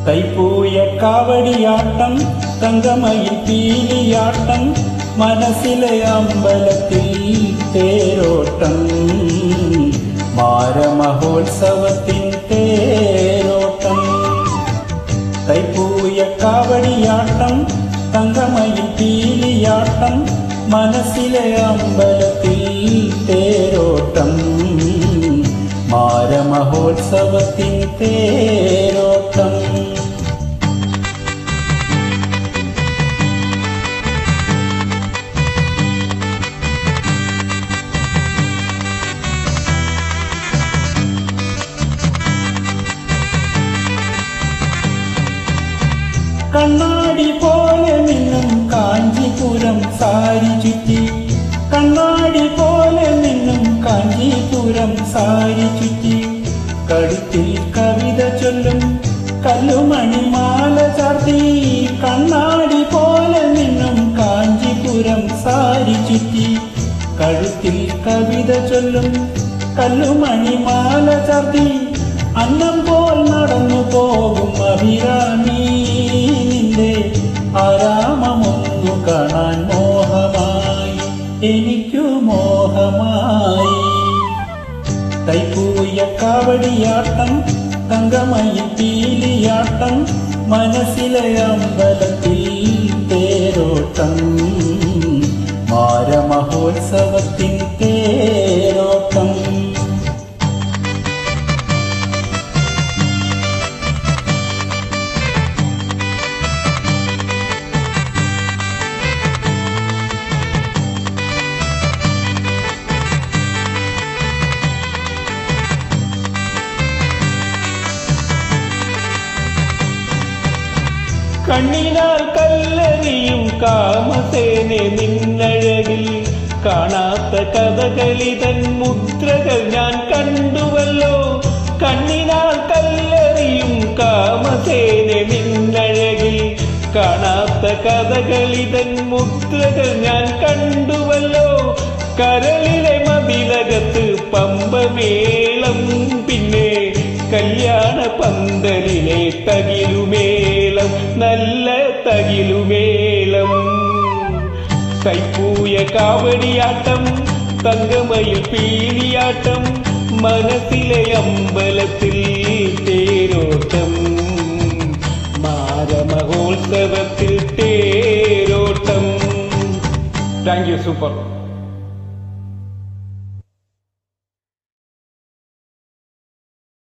തൈപ്പൂയ കാവടിയാട്ടം തങ്കമയിൽ പീലിയാട്ടം മനസ്സിലെ അമ്പലത്തിൽ തേരോട്ടം മാരമഹോത്സവത്തിൻ തേരോട്ടം തൈപ്പൂയ കാവടിയാട്ടം തങ്കമയിൽ പീലിയാട്ടം മനസ്സിലെ അമ്പലത്തിൽ തേരോട്ടം മാരമഹോത്സവത്തിൻ തേരോട്ടം കണ്ണാടി പോലെ നിന്നും കാഞ്ചീപുരം സാരി ചുറ്റി കണ്ണാടി പോലെ നിന്നും കാഞ്ചീപുരം സാരി ചുറ്റി കഴുത്തിൽ കവിത ചൊല്ലും കല്ലുമണിമാല ചാർത്തി കണ്ണാടി പോലെ നിന്നും കാഞ്ചീപുരം സാരി ചുറ്റി കഴുത്തിൽ കവിത ചൊല്ലും കല്ലുമണിമാല ചാർത്തി അന്നം പോൽ നടന്നു പോകും അഭിരാമി നിന്റെ ആരാമമൊന്നു കാണാൻ മോഹമായി എനിക്കു മോഹമായി തൈപ്പൂയ കാവടിയാട്ടം തങ്കമയിൽ പീലിയാട്ടം മനസ്സിലെ അമ്പലത്തിൽ തേരോട്ടം മാരമഹോത്സവത്തിൻ തേരോട്ടം കണ്ണിനാൽ കല്ലെറിയും കാമസേനെ നിന്നഴകിൽ കാണാത്ത കഥകളിതൻ മുദ്രകൾ ഞാൻ കണ്ടുവല്ലോ കണ്ണിനാൽ കല്ലെറിയും കാമസേനെ നിന്നഴകിൽ കാണാത്ത കഥകളിതൻ മുദ്രകൾ ഞാൻ കണ്ടുവല്ലോ കരളിലെ മതിലകത്ത് പമ്പമേളം പിന്നെ കല്യാണ പന്തലിലെ തകിലുമേളം നല്ല തകിലുമേളം തൈപ്പൂയ കാവടിയാട്ടം തങ്കമയിൽ പീലിയാട്ടം മനസ്സിലെ അമ്പലത്തിൽ തേരോട്ടം മാരമഹോത്സവത്തിൽ തേരോട്ടം. Thank you. സൂപ്പർ.